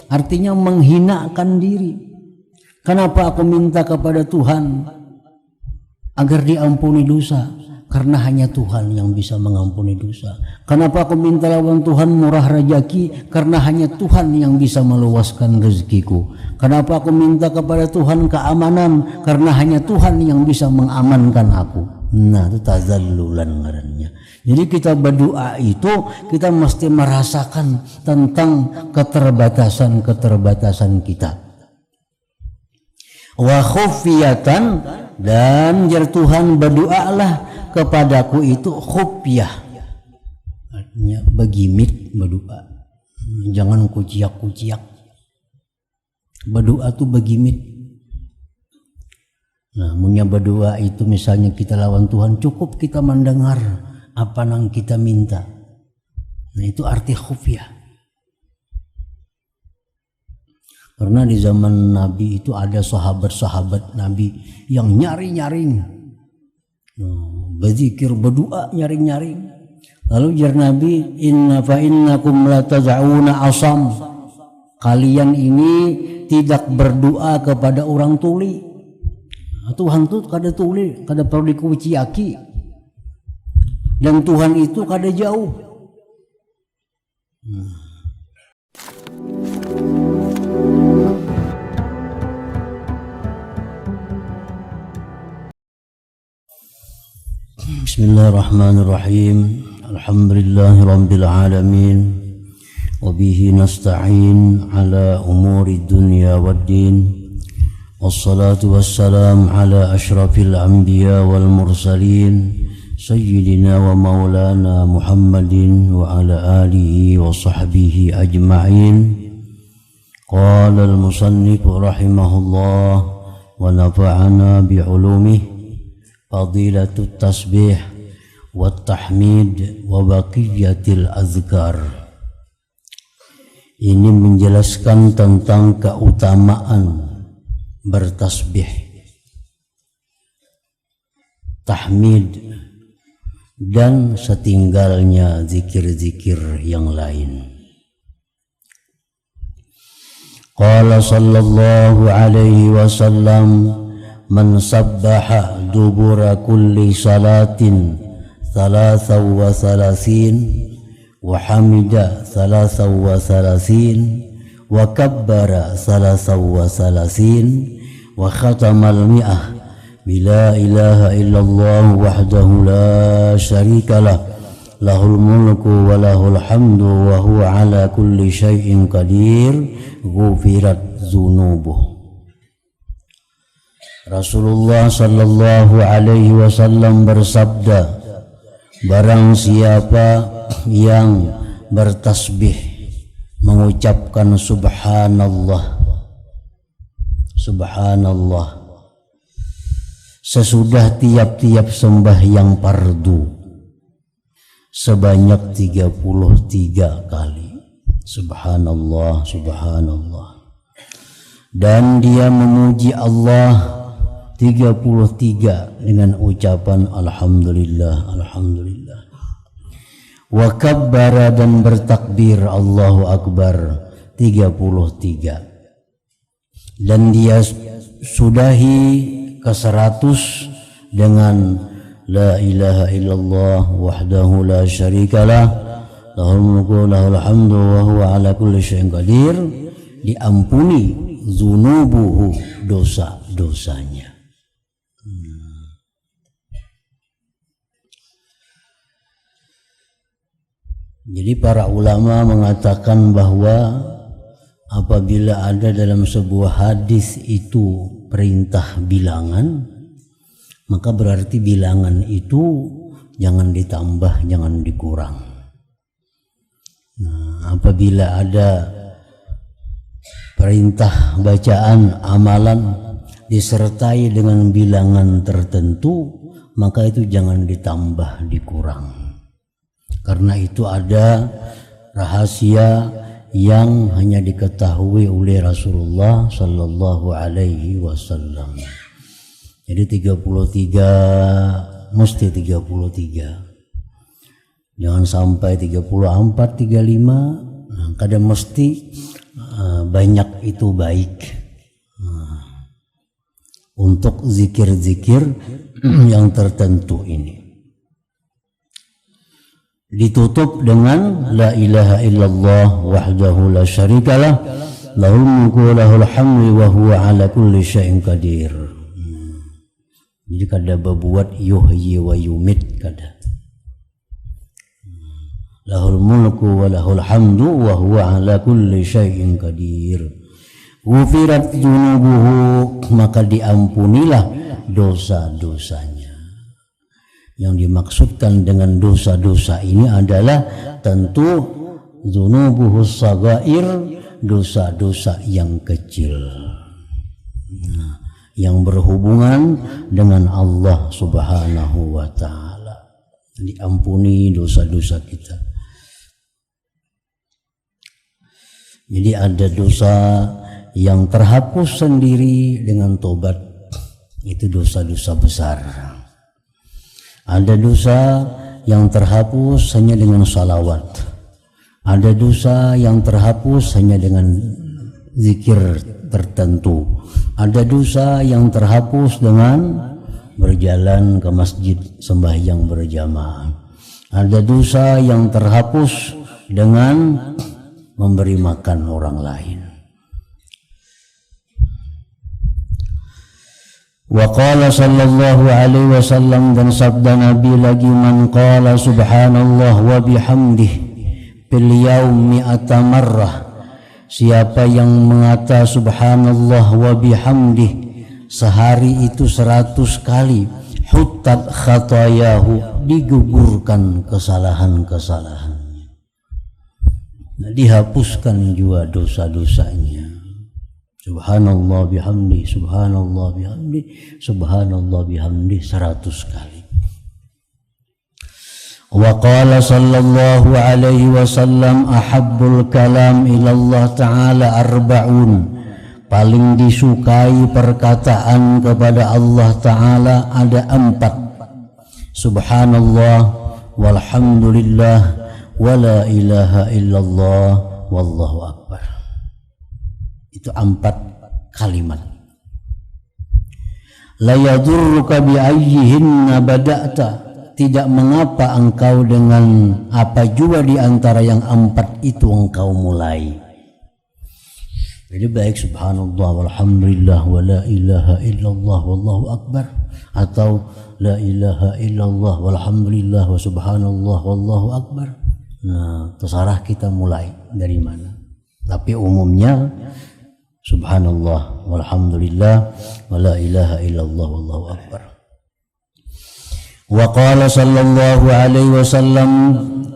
artinya menghinakan diri. Kenapa aku minta kepada Tuhan agar diampuni dosa? Karena hanya Tuhan yang bisa mengampuni dosa. Kenapa aku minta lawan Tuhan murah rezeki? Karena hanya Tuhan yang bisa meluaskan rezekiku. Kenapa aku minta kepada Tuhan keamanan? Karena hanya Tuhan yang bisa mengamankan aku. Nah, itu tazallulan ngarannya. Jadi kita berdoa itu kita mesti merasakan tentang keterbatasan kita. Wa khufiyatan, dan jar Tuhan berdoalah kepadaku itu khufiyah, artinya begimit berdoa, jangan kuciak-kuciak. Berdoa tuh begimit. Nah, punya berdoa itu misalnya kita lawan Tuhan, cukup kita mendengar apa yang kita minta. Nah, itu arti khufiyah. Karena di zaman Nabi itu ada sahabat-sahabat Nabi yang nyari-nyaring, berzikir, berdoa, nyaring-nyaring. Lalu jar Nabi, innakum la taz'una asam. Kalian ini tidak berdoa kepada orang tuli. Tuhan itu kada tuli, kada perlu dikuciaki. Dan Tuhan itu kada jauh. Bismillahirrahmanirrahim. Alhamdulillahi rabbil alamin. Wa bihi nasta'in ala umuri dunya waddin. Wassalatu wassalam ala asyrafil anbiya wal mursalin sayyidina wa maulana Muhammadin wa ala alihi wa sahbihi ajma'in. Qala al-musannif rahimahullah wa nafa'ana bi'ulumihi fadilatut tasbih wa tahmid wa baqiyatil azkar. Ini menjelaskan tentang keutamaan bertasbih, tahmid, dan setinggalnya zikir-zikir yang lain. Qala sallallahu alaihi wasallam, man sabbaha dubura kulli salatin thalatha wa thalathin wa hamida thalatha wa thalathin wa kabbara thalatha wa thalathin wa khatamal mi'ah bila ilaha illallah wahdahu la syarika lah lahul mulku wa lahul hamdu wa huwa ala kulli syai'in qadir ghufirat dzunubuh. Rasulullah sallallahu alaihi wasallam bersabda, barang siapa yang bertasbih, mengucapkan subhanallah, subhanallah, sesudah tiap-tiap sembahyang fardu sebanyak 33 kali, subhanallah, subhanallah, dan dia memuji Allah 33 dengan ucapan alhamdulillah, alhamdulillah, wa kabbara, dan bertakbir Allahu akbar 33, dan dia sudahi ke 100 dengan la ilaha illallah wahdahu la syarikalah lahul mulku lahul hamdu wa huwa ala kulli syai'in qadir, diampuni zunubuhu, dosa-dosanya. Jadi para ulama mengatakan bahwa apabila ada dalam sebuah hadis itu perintah bilangan, maka berarti bilangan itu jangan ditambah, jangan dikurang. Nah, apabila ada perintah bacaan amalan disertai dengan bilangan tertentu, maka itu jangan ditambah, dikurang. Karena itu ada rahasia yang hanya diketahui oleh Rasulullah sallallahu alaihi wasallam. Jadi 33 mesti 33. Jangan sampai 34, 35. Nah, kadang mesti banyak itu baik. Untuk zikir-zikir yang tertentu ini ditutup dengan la ilaha illallah wahdahu la syarikalah lahul mulku wa lahul hamdu wa huwa ala kulli syai'in qadir. Jadi kada berbuat yuhyi wa yumit kada. Lahul mulku wa lahul hamdu wa huwa ala kulli syai'in qadir. Ghufirat dzunubuhu, maka diampunilah dosa-dosanya. Yang dimaksudkan dengan dosa-dosa ini adalah tentu dzunubuhus shaghair, dosa-dosa yang kecil. Yang berhubungan dengan Allah Subhanahu wa ta'ala. Diampuni dosa-dosa kita. Jadi ada dosa yang terhapus sendiri dengan tobat, itu dosa-dosa besar. Ada dosa yang terhapus hanya dengan salawat. Ada dosa yang terhapus hanya dengan zikir tertentu. Ada dosa yang terhapus dengan berjalan ke masjid sembahyang berjamaah. Ada dosa yang terhapus dengan memberi makan orang lain. Wa qala sallallahu alaihi wasallam, dan sabda Nabi lagi, man qala subhanallah wa bihamdih fil yaumi mi'ata marrah, siapa yang mengata subhanallah wa bihamdih sehari itu 100 kali, huttat khatayahu, digugurkan kesalahan-kesalahannya, dihapuskan juga dosa-dosanya. Subhanallah bihamdi, subhanallah bihamdi, subhanallah bihamdi 100 kali. Wa qala sallallahu alaihi wasallam, ahabbul kalam ilallah ta'ala arba'un, paling disukai perkataan kepada Allah ta'ala ada 4. Subhanallah walhamdulillah wala ilaha illallah wallahu akbar. Itu 4 kalimat. La yadurruka bi ayyihinna bada'ta, tidak mengapa engkau dengan apa juga di antara yang 4 itu engkau mulai. Jadi baik subhanallah walhamdulillah wala ilaha illallah wallahu akbar, atau la ilaha illallah walhamdulillah wa subhanallah wallahu akbar. Nah, terserah kita mulai dari mana. Tapi umumnya subhanallah walhamdulillah wala ilaha illallah wallahu akbar. Wa qala sallallahu alaihi wasallam,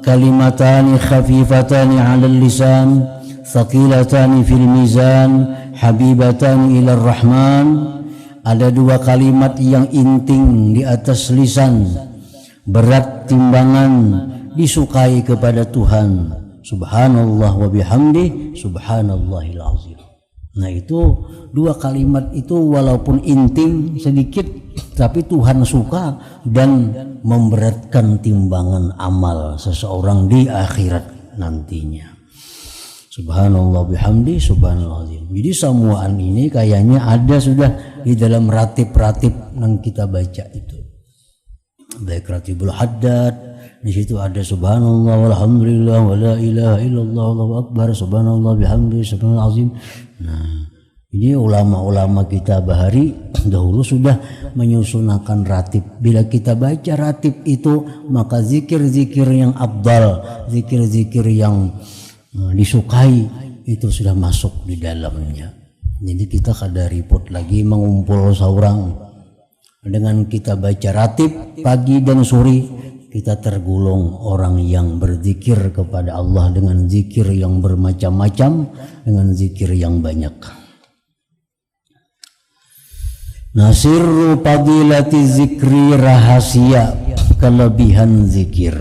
kalimatani khafifatani 'alal lisan thaqilatani fil mizan habibatani ilar rahman. Ada 2 kalimat yang inting di atas lisan, berat timbangan, disukai kepada Tuhan. Subhanallah wa bihamdi subhanallahil azim. Nah, itu 2 kalimat itu walaupun inting sedikit, tapi Tuhan suka dan memberatkan timbangan amal seseorang di akhirat nantinya. Subhanallah bihamdi subhanallah azim. Jadi semuaan ini kayaknya ada sudah di dalam ratib-ratib yang kita baca itu. Baik ratibul haddad, di situ ada subhanallah walhamdulillah wala ilaha illallah wallahu akbar, subhanallah bihamdi subhanallah azim. Nah, ini ulama-ulama kita bahari dahulu sudah menyusunkan ratib. Bila kita baca ratib itu, maka zikir-zikir yang afdal, zikir-zikir yang disukai itu sudah masuk di dalamnya. Jadi kita kada repot lagi mengumpul seorang. Dengan kita baca ratib pagi dan sore, kita tergolong orang yang berzikir kepada Allah dengan zikir yang bermacam-macam, dengan zikir yang banyak. Nasirru fadilati zikri, rahasia kelebihan zikir.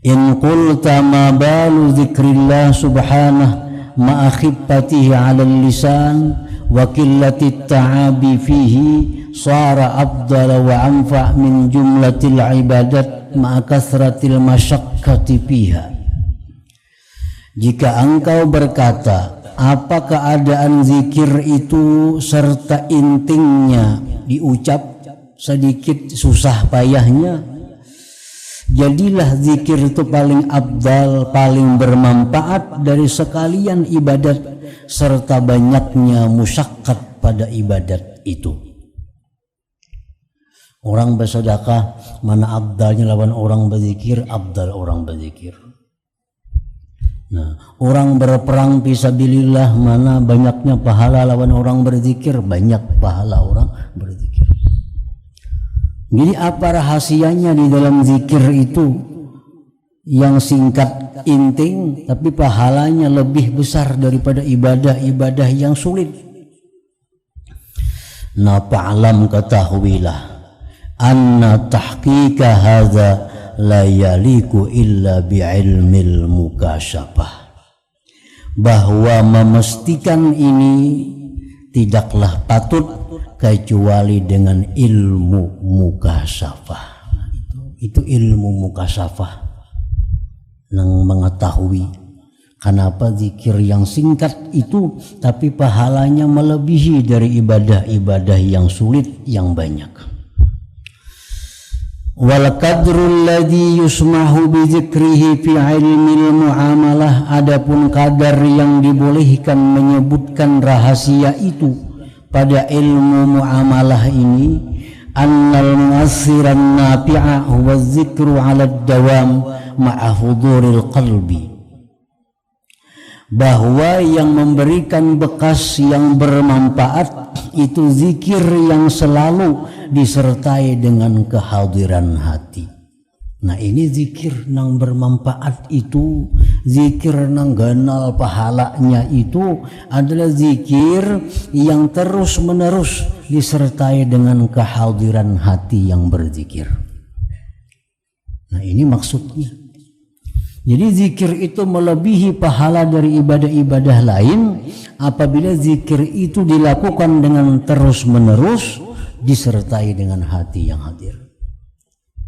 In qulta ma balu zikrillah subhanah ma khiffatihi 'alal lisan wa qillati ta'abi fihi sara afdala wa anfa' min jumlatil ibadat ma kasratil masyaqqati fiha. Jika engkau berkata, apa keadaan zikir itu serta intingnya diucap sedikit susah payahnya, jadilah zikir itu paling afdal, paling bermanfaat dari sekalian ibadat serta banyaknya musyaqqat pada ibadat itu. Orang bersedekah, mana afdalnya lawan orang berzikir? Afdal orang berzikir. Nah, orang berperang fisabilillah, mana banyaknya pahala lawan orang berzikir? Banyak pahala orang berzikir. Jadi apa rahasianya di dalam zikir itu? Yang singkat inting tapi pahalanya lebih besar daripada ibadah-ibadah yang sulit. Nah, fa'lam, ketahuilah, anna tahqiqa hadza la yaliku illa bi'ilmil mukasyafah, bahwa memastikan ini tidaklah patut kecuali dengan ilmu mukasyafah. Itu ilmu mukasyafah yang mengetahui kenapa zikir yang singkat itu tapi pahalanya melebihi dari ibadah-ibadah yang sulit yang banyak. Wal qadrul ladzi yusmahu bi dzikrihi fi ilmil muamalah, adapun kadar yang dibolehkan menyebutkan rahasia itu pada ilmu muamalah ini, annal mu'assiran nafi'a huwa dzikru 'ala ad-dawam ma'a huduril qalbi, bahwa yang memberikan bekas yang bermanfaat itu zikir yang selalu disertai dengan kehadiran hati. Nah, ini zikir yang bermanfaat itu, zikir yang ganal pahalanya itu adalah zikir yang terus menerus disertai dengan kehadiran hati yang berzikir. Nah, ini maksudnya. Jadi zikir itu melebihi pahala dari ibadah-ibadah lain apabila zikir itu dilakukan dengan terus-menerus disertai dengan hati yang hadir.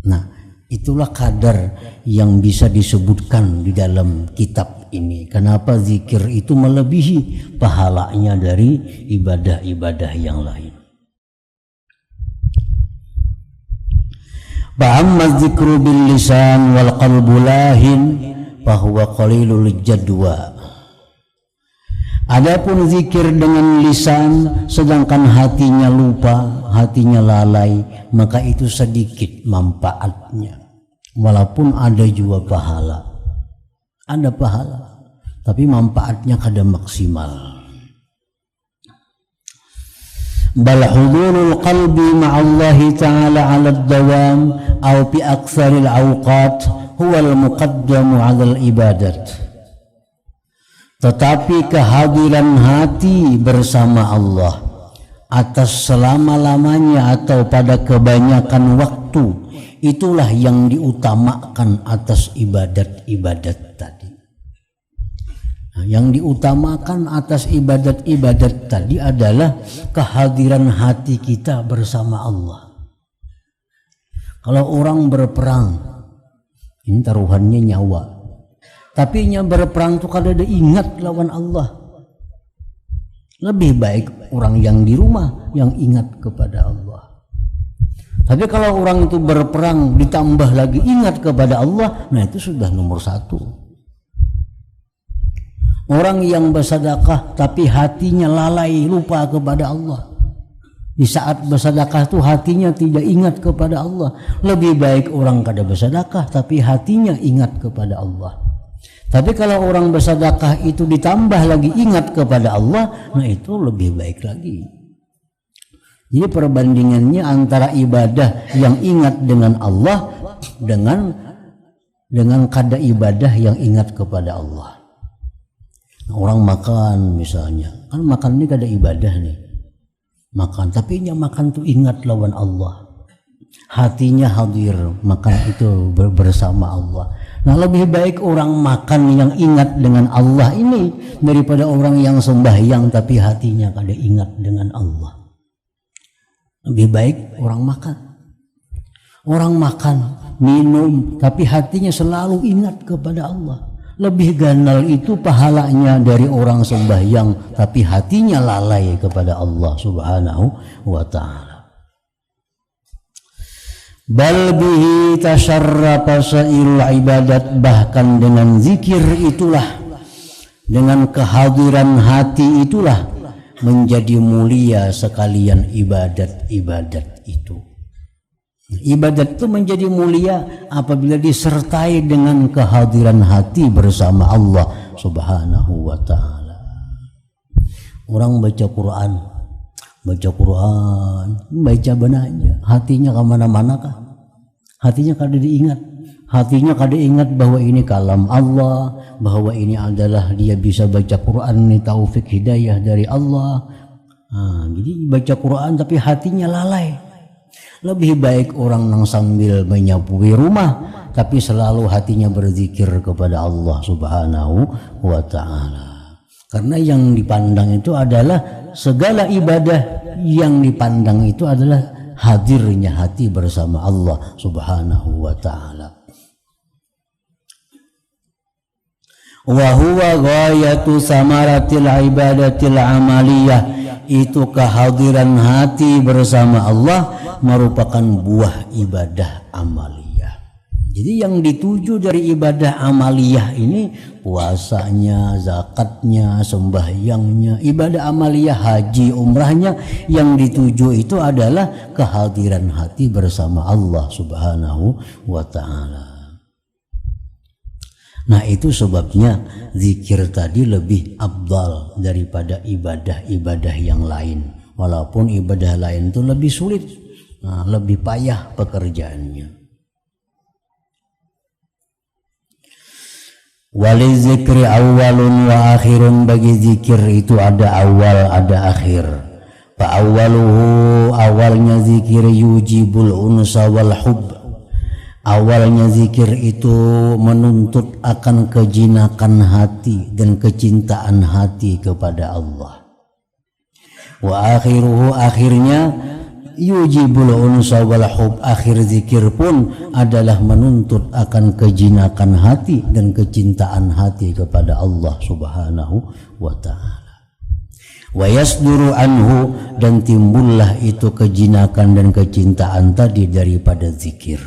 Nah, itulah kadar yang bisa disebutkan di dalam kitab ini. Kenapa zikir itu melebihi pahalanya dari ibadah-ibadah yang lain. Fa'amma dzikru bil lisan wal qalbu lahin fahuwa qalilul jadwa. Adapun zikir dengan lisan sedangkan hatinya lupa, hatinya lalai, maka itu sedikit manfaatnya. Walaupun ada juga pahala. Ada pahala, tapi manfaatnya kada maksimal. Bal hudurul qalbi ma'allahi ta'ala 'ala ad-dawam aw bi aktsaril awqat huwa al-muqaddamu 'ala al-ibadat. Tetapi kehadiran hati bersama Allah atas selama-lamanya atau pada kebanyakan waktu, itulah yang diutamakan atas ibadat-ibadat tadi. Nah, yang diutamakan atas ibadat-ibadat tadi adalah kehadiran hati kita bersama Allah. Kalau orang berperang, ini taruhannya nyawa. Tapi yang berperang itu kada ada ingat lawan Allah. Lebih baik orang yang di rumah yang ingat kepada Allah. Tapi kalau orang itu berperang ditambah lagi ingat kepada Allah, nah itu sudah nomor satu. Orang yang bersedekah tapi hatinya lalai, lupa kepada Allah. Di saat bersedekah itu hatinya tidak ingat kepada Allah. Lebih baik orang kada bersedekah tapi hatinya ingat kepada Allah. Tapi kalau orang bersedekah itu ditambah lagi ingat kepada Allah, nah itu lebih baik lagi. Jadi perbandingannya antara ibadah yang ingat dengan Allah dengan kada ibadah yang ingat kepada Allah. Nah, orang makan misalnya, kan makan ini kada ibadah nih. Makan, tapi yang makan tuh ingat lawan Allah. Hatinya hadir, makan itu bersama Allah. Nah, lebih baik orang makan yang ingat dengan Allah ini daripada orang yang sembahyang tapi hatinya kada ingat dengan Allah. Lebih baik orang makan. Orang makan, minum tapi hatinya selalu ingat kepada Allah. Lebih ganal itu pahalanya dari orang sembahyang tapi hatinya lalai kepada Allah Subhanahu wa ta'ala. Bal bihi tasyarrafa sairul ibadat, bahkan dengan zikir itulah, dengan kehadiran hati itulah menjadi mulia sekalian ibadat-ibadat itu. Ibadat itu menjadi mulia apabila disertai dengan kehadiran hati bersama Allah Subhanahu wa ta'ala. Orang baca Quran, baca benarnya, hatinya kemana-mana kah? Hatinya kada diingat. Hatinya kada ingat bahwa ini kalam Allah, bahwa ini adalah dia bisa baca Quran, ini taufik hidayah dari Allah. Jadi baca Quran tapi hatinya lalai. Lebih baik orang yang sambil menyapui rumah tapi selalu hatinya berzikir kepada Allah Subhanahu wa ta'ala. Karena yang dipandang itu adalah segala ibadah, yang dipandang itu adalah hadirnya hati bersama Allah Subhanahu wa ta'ala. Wa huwa ghayatu samaratil ibadatil amaliyah, itu kehadiran hati bersama Allah merupakan buah ibadah amaliyah. Jadi yang dituju dari ibadah amaliyah ini puasanya, zakatnya, sembahyangnya, ibadah amaliyah, haji, umrahnya, yang dituju itu adalah kehadiran hati bersama Allah Subhanahu wa ta'ala. Nah itu sebabnya zikir tadi lebih afdal daripada ibadah-ibadah yang lain. Walaupun ibadah lain itu lebih sulit, lebih payah pekerjaannya. Wali zikri awalun wa akhirun, bagi zikir itu ada awal ada akhir. Fa awaluhu, awalnya zikir yujibul unsa wal hub. Awalnya zikir itu menuntut akan kejinakan hati dan kecintaan hati kepada Allah. Wa akhiruhu, akhirnya yujibul unsa wal hub, akhir zikir pun adalah menuntut akan kejinakan hati dan kecintaan hati kepada Allah Subhanahu wa ta'ala. Wa yasduru anhu, dan timbullah itu kejinakan dan kecintaan tadi daripada zikir.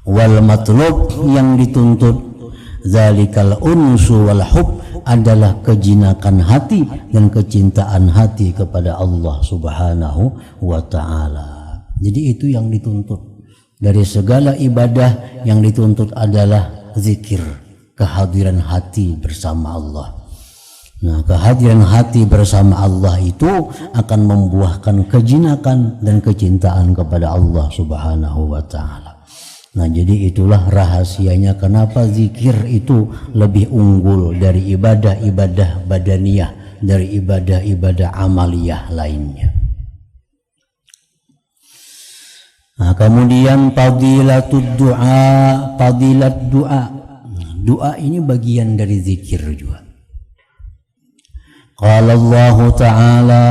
Wal matlub, yang dituntut, zalikal unsu wal hub, adalah kejinakan hati dan kecintaan hati kepada Allah Subhanahu wa ta'ala. Jadi itu yang dituntut dari segala ibadah, yang dituntut adalah zikir, kehadiran hati bersama Allah. Nah, kehadiran hati bersama Allah itu akan membuahkan kejinakan dan kecintaan kepada Allah Subhanahu wa ta'ala. Nah, jadi itulah rahasianya kenapa zikir itu lebih unggul dari ibadah-ibadah badaniyah, dari ibadah-ibadah amaliyah lainnya. Nah, kemudian fadilatud du'a, fadilat doa. Doa ini bagian dari zikir juga. Qala Allah Ta'ala,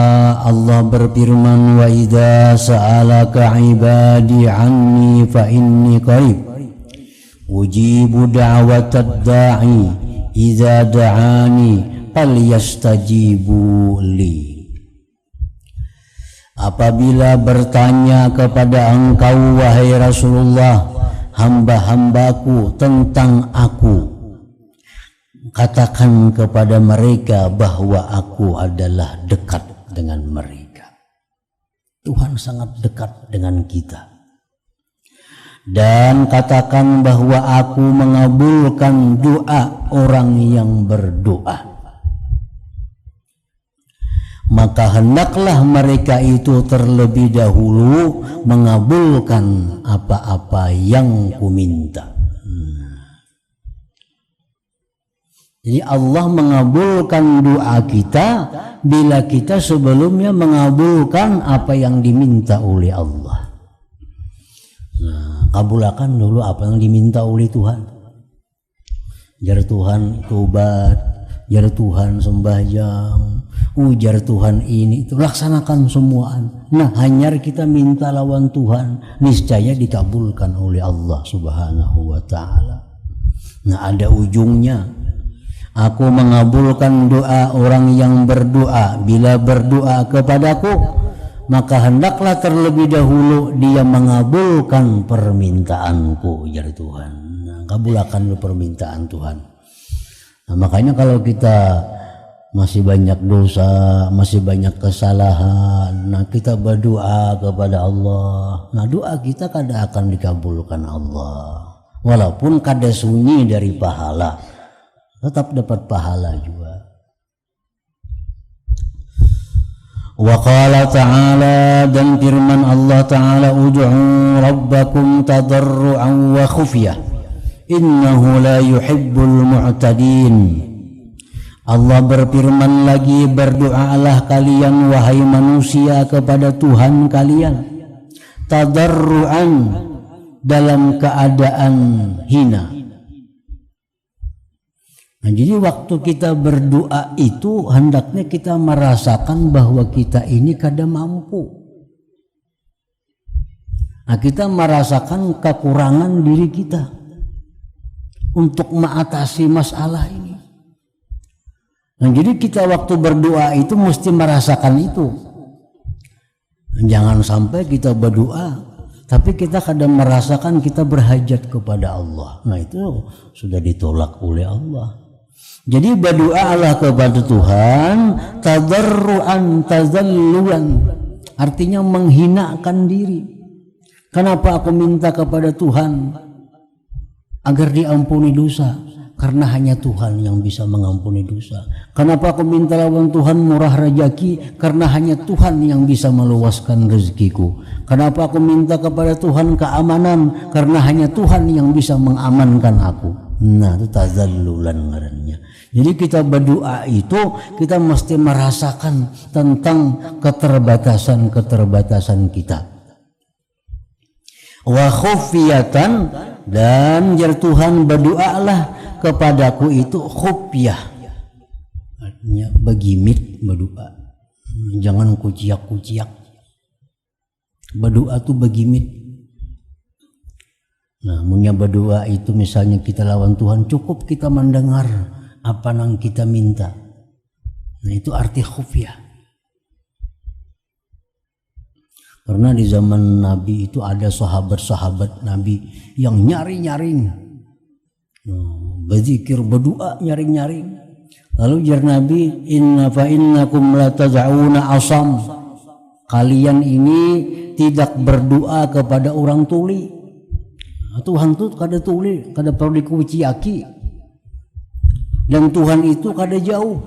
Allah berfirman, wa idza sa'alaka ibadi anni fa inni qarib ujibu da'watad da'i idza da'ani falyastajibu li. Apabila bertanya kepada engkau wahai Rasulullah, hamba-hambaku tentang aku, katakan kepada mereka bahwa aku adalah dekat dengan mereka. Tuhan sangat dekat dengan kita. Dan katakan bahwa aku mengabulkan doa orang yang berdoa. Maka hendaklah mereka itu terlebih dahulu mengabulkan apa-apa yang kuminta. Jadi Allah mengabulkan doa kita bila kita sebelumnya mengabulkan apa yang diminta oleh Allah. Nah, kabulkan dulu apa yang diminta oleh Tuhan. Jar Tuhan tobat, jar Tuhan sembahyang, ujar Tuhan ini, itu laksanakan semuaan. Nah, hanya kita minta lawan Tuhan, niscaya dikabulkan oleh Allah Subhanahu wa ta'ala. Nah, ada ujungnya. Aku mengabulkan doa orang yang berdoa. Bila berdoa kepadaku, maka hendaklah terlebih dahulu dia mengabulkan permintaanku, ujar Tuhan. Nah, kabulkan permintaan Tuhan. Nah, makanya kalau kita masih banyak dosa, masih banyak kesalahan, nah kita berdoa kepada Allah. Nah, doa kita kadang akan dikabulkan Allah. Walaupun kada sunyi dari pahala, tetap dapat pahala juga. Wa qala ta'ala, dan firman Allah Ta'ala, ud'u rabbakum tadarru'an wa khufyah innahu la yuhibbul mu'tadin. Allah berfirman lagi, berdoalah kalian wahai manusia kepada Tuhan kalian tadarru'an, dalam keadaan hina. Nah, jadi waktu kita berdoa itu hendaknya kita merasakan bahwa kita ini kada mampu. Nah, kita merasakan kekurangan diri kita untuk mengatasi masalah ini. Nah, jadi kita waktu berdoa itu mesti merasakan itu. Jangan sampai kita berdoa tapi kita kadang merasakan kita berhajat kepada Allah. Nah, itu sudah ditolak oleh Allah. Jadi berdoalah kepada Tuhan tadarruan tazallulan, artinya menghinakan diri. Kenapa aku minta kepada Tuhan agar diampuni dosa? Karena hanya Tuhan yang bisa mengampuni dosa. Kenapa aku minta lawan Tuhan murah rezeki? Karena hanya Tuhan yang bisa meluaskan rezekiku. Kenapa aku minta kepada Tuhan keamanan? Karena hanya Tuhan yang bisa mengamankan aku. Nah, itu tazallulan ngarannya. Jadi kita berdoa itu kita mesti merasakan tentang keterbatasan kita. Wa khufiyatan, dan jar Tuhan berdoalah kepadaku itu khufyah, artinya begimit berdoa, jangan kuciak-kuciak. Berdoa tuh begimit. Nah, punya berdoa itu misalnya kita lawan Tuhan, cukup kita mendengar apa yang kita minta. Nah, itu arti khufyah. Karena di zaman Nabi itu ada sahabat-sahabat Nabi yang nyari-nyaring, berzikir, berdoa, nyaring-nyaring. Lalu jar Nabi, innakum la tad'una asam. Kalian ini tidak berdoa kepada orang tuli. Tuhan itu kada tuli, kada perlu dikuciaki. Dan Tuhan itu kada jauh.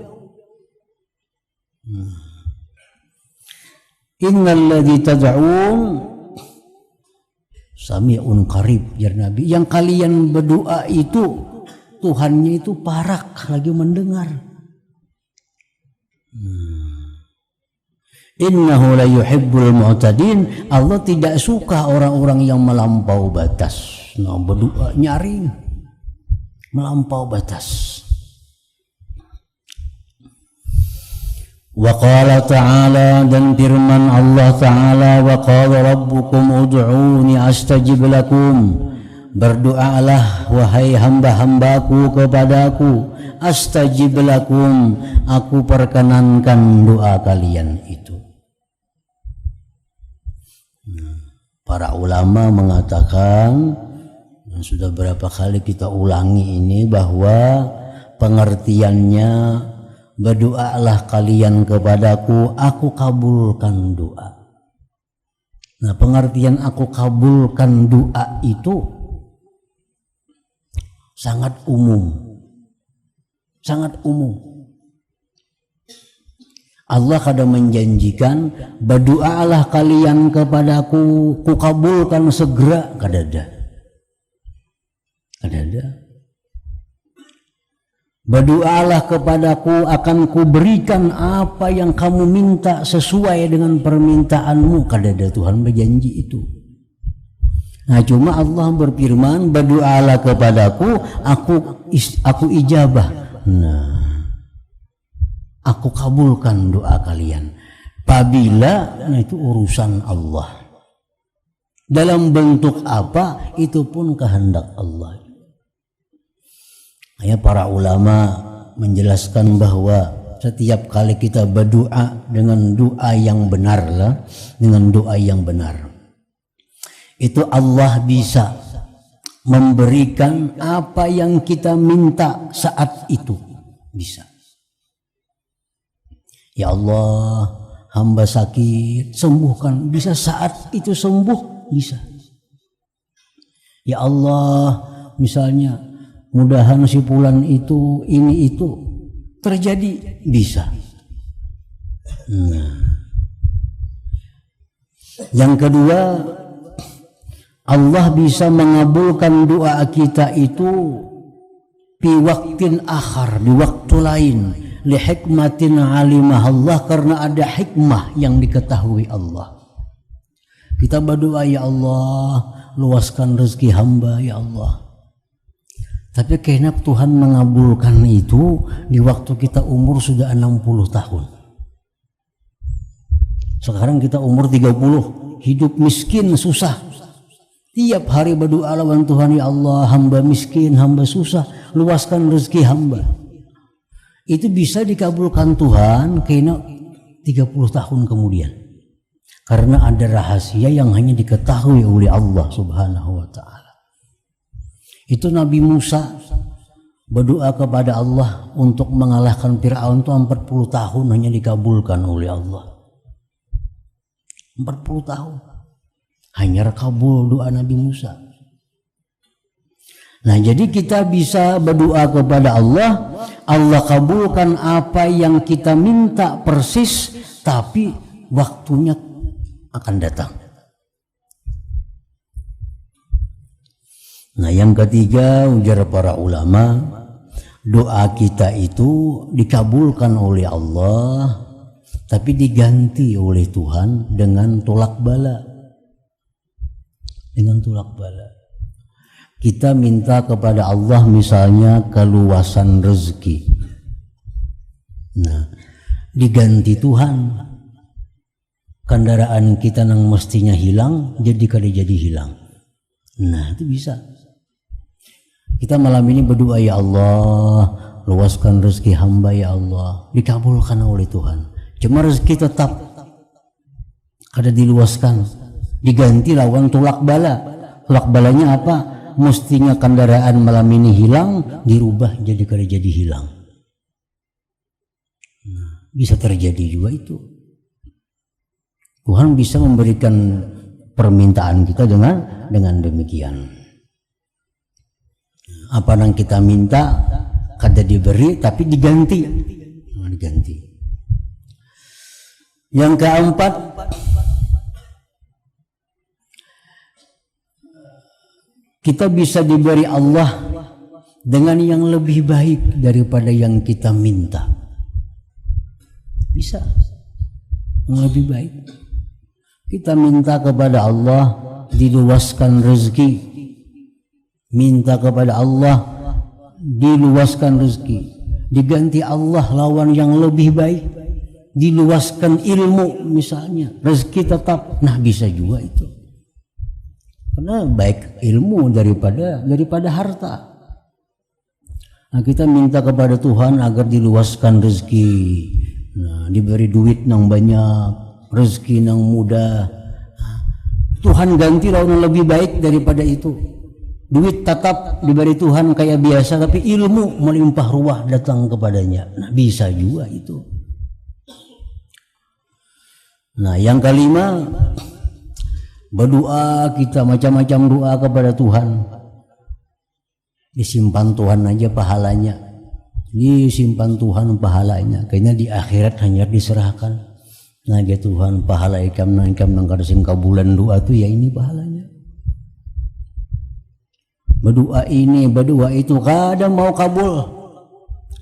Innalladzi tad'un sami'un qarib, jar Nabi. Yang kalian berdoa itu Tuhannya itu parak, lagi mendengar. Innahu la yuhibbul mu'tadin. Allah tidak suka orang-orang yang melampau batas. Nah, berdoa nyaring, melampau batas. Wa qala ta'ala, dan firman Allah Ta'ala, wa qala rabbukum ud'uni astajib lakum. Berdoalah wahai hamba-hambaku kepadaku, astajib lakum, aku perkenankan doa kalian itu. Para ulama mengatakan, sudah berapa kali kita ulangi ini, bahwa pengertiannya berdoalah kalian kepadaku, aku kabulkan doa. Nah, pengertian aku kabulkan doa itu sangat umum, sangat umum. Allah kadang menjanjikan, berdoalah kalian kepadaku, ku kabulkan segera, kadada. Berdoalah kepadaku, akan kuberikan apa yang kamu minta sesuai dengan permintaanmu, kadada. Tuhan berjanji itu. Nah, cuma Allah berfirman, berdoalah kepadaku, aku ijabah. Nah, aku kabulkan doa kalian. Apabila, nah itu urusan Allah. Dalam bentuk apa, itu pun kehendak Allah. Ya, para ulama menjelaskan bahwa setiap kali kita berdoa dengan doa yang benar lah, dengan doa yang benar, itu Allah bisa memberikan apa yang kita minta saat itu, bisa. Ya Allah, hamba sakit, sembuhkan, bisa saat itu sembuh, bisa. Ya Allah, misalnya mudahan si fulan itu ini itu terjadi, bisa. Nah, yang kedua, Allah bisa mengabulkan doa kita itu di waktin akhar, di waktu lain, li hikmatin alimah Allah, karena ada hikmah yang diketahui Allah. Kita berdoa, ya Allah, luaskan rezeki hamba, ya Allah. Tapi kayaknya Tuhan mengabulkan itu di waktu kita umur sudah 60 tahun. Sekarang kita umur 30, hidup miskin, susah. Tiap hari berdoa lawan Tuhan, ya Allah, hamba miskin, hamba susah, luaskan rezeki hamba. Itu bisa dikabulkan Tuhan kayaknya 30 tahun kemudian. Karena ada rahasia yang hanya diketahui oleh Allah Subhanahu wa ta'ala. Itu Nabi Musa berdoa kepada Allah untuk mengalahkan Fir'aun itu 40 tahun hanya dikabulkan oleh Allah. 40 tahun hanya kabul doa Nabi Musa. Nah, jadi kita bisa berdoa kepada Allah, Allah kabulkan apa yang kita minta persis, tapi waktunya akan datang. Nah, yang ketiga, ujar para ulama, doa kita itu dikabulkan oleh Allah, tapi diganti oleh Tuhan dengan tolak bala. Dengan tolak bala. Kita minta kepada Allah misalnya keluasan rezeki. Nah, diganti Tuhan. Kendaraan kita yang mestinya hilang jadi kada jadi hilang. Nah, itu bisa. Kita malam ini berdoa, ya Allah, luaskan rezeki hamba, ya Allah, dikabulkan oleh Tuhan. Cuma rezeki tetap kada diluaskan, diganti lawan tolak bala. Tolak balanya apa? Mestinya kendaraan malam ini hilang, dirubah jadi kada jadi hilang. Nah, bisa terjadi juga itu. Tuhan bisa memberikan permintaan kita dengan demikian. Apa yang kita minta kada diberi tapi diganti. Nah, diganti. Yang keempat, kita bisa diberi Allah dengan yang lebih baik daripada yang kita minta. Bisa yang lebih baik. Kita minta kepada Allah diluaskan rezeki, minta kepada Allah diluaskan rezeki, diganti Allah lawan yang lebih baik, diluaskan ilmu misalnya, rezeki tetap. Nah, bisa juga itu. Karena baik ilmu daripada harta. Nah, kita minta kepada Tuhan agar diluaskan rezeki. Nah, diberi duit yang banyak, rezeki yang mudah. Tuhan ganti lawan yang lebih baik daripada itu. Duit tetap diberi Tuhan kayak biasa, tapi ilmu melimpah ruah datang kepadanya. Nah, bisa juga itu. Nah, yang kelima, berdoa kita macam-macam doa kepada Tuhan. Disimpan Tuhan aja pahalanya. Disimpan Tuhan pahalanya. Kayaknya di akhirat hanya diserahkan. Nah, ya Tuhan, pahala ikam nang kada sing kabulan doa tu ya ini pahalanya. Berdoa ini, berdoa itu kada mau kabul.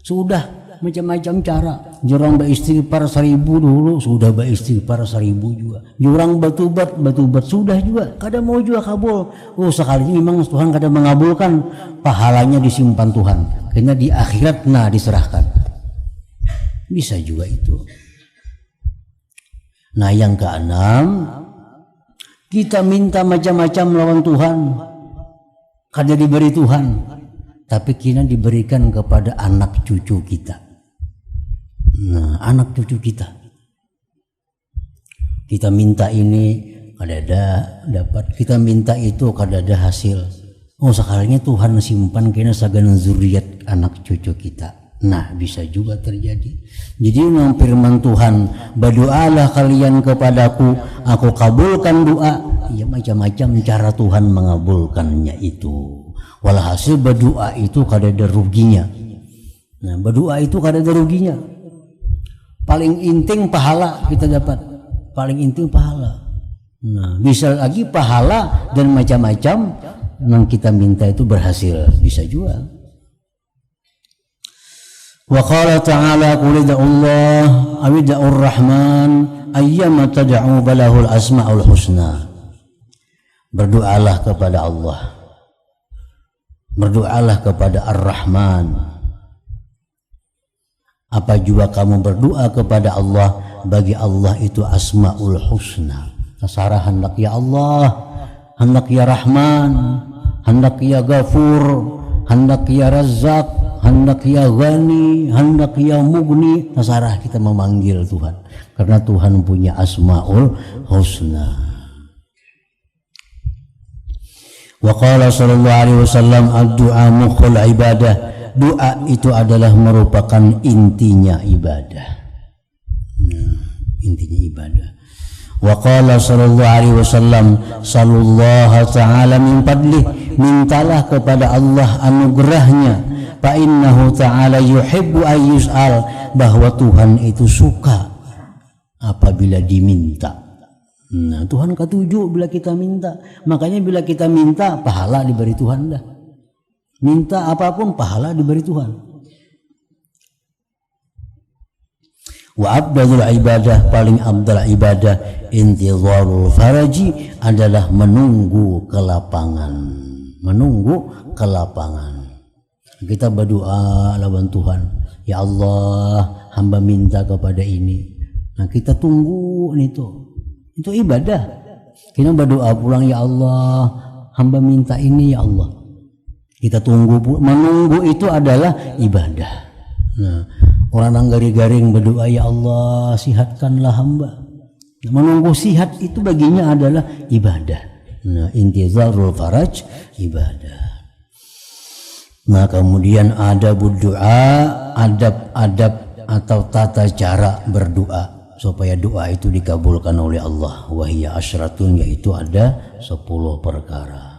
Sudah macam-macam cara. Jurang beristighfar 1000 dulu, sudah beristighfar 1000 juga. Jurang batubat sudah juga, kada mau juga kabul. Oh, sekali memang Tuhan kada mengabulkan, pahalanya disimpan Tuhan. Karena di akhirat diserahkan. Bisa juga itu. Nah, yang keenam, kita minta macam-macam lawan Tuhan, kada diberi Tuhan. tapi kita diberikan kepada anak cucu kita. Nah, anak cucu kita. Kita minta ini kadada dapat, kita minta itu kadada hasil. Oh, sekalinya Tuhan simpan kena sagan zuriat anak cucu kita. Nah, bisa juga terjadi. Jadi memang firman Tuhan, berdoalah kalian kepadaku, aku kabulkan doa. Ya, macam-macam cara Tuhan mengabulkannya itu. Walhasil berdoa itu kadada ruginya. Nah, berdoa itu kadada ruginya. Paling inting pahala kita dapat. Paling inting pahala. Nah, bisa lagi pahala dan macam-macam yang kita minta itu berhasil. Bisa juga. Wa qala ta'ala qul Allah awida'ur rahman ayyama tad'u balahul asma'ul husna. Berdoalah kepada Allah, berdoalah kepada Ar-Rahman. Apa juga kamu berdoa kepada Allah, bagi Allah itu asma'ul husna. Tasarah hendak ya Allah, hendak ya Rahman, hendak ya Ghafur, hendak ya Razzaq, hendak ya Ghani, hendak ya Mughni. Tasarah kita memanggil Tuhan, karena Tuhan punya asma'ul husna. Wa qala sallallahu alaihi wasallam ad-du'a mukhul ibadah. Doa itu adalah merupakan intinya ibadah. Nah, intinya ibadah. Wa qala sallallahu alaihi wasallam sallallahu ta'ala min fadlih, mintalah kepada Allah anugerahnya. Fa innahu ta'ala yuhibbu ay yus'al, bahwa Tuhan itu suka apabila diminta. Nah, Tuhan ketujuh bila kita minta. Makanya bila kita minta, pahala diberi Tuhan dah. Minta apapun, pahala diberi Tuhan. Wa abdalul ibadah, paling abdal ibadah, intizarul faraji, adalah menunggu kelapangan. Menunggu kelapangan. Kita berdoa lawan Tuhan, ya Allah, hamba minta kepada ini. Nah, kita tunggu itu. Itu ibadah. Kita berdoa pulang, ya Allah, hamba minta ini ya Allah. Kita tunggu, menunggu itu adalah ibadah. Nah, orang yang garing-garing berdoa, ya Allah, sihatkanlah hamba. Nah, menunggu sihat itu baginya adalah ibadah. Nah, intizarul faraj, ibadah. Nah, kemudian ada berdoa, adab-adab atau tata cara berdoa supaya doa itu dikabulkan oleh Allah. Wahiyya asyratun, yaitu ada 10 perkara.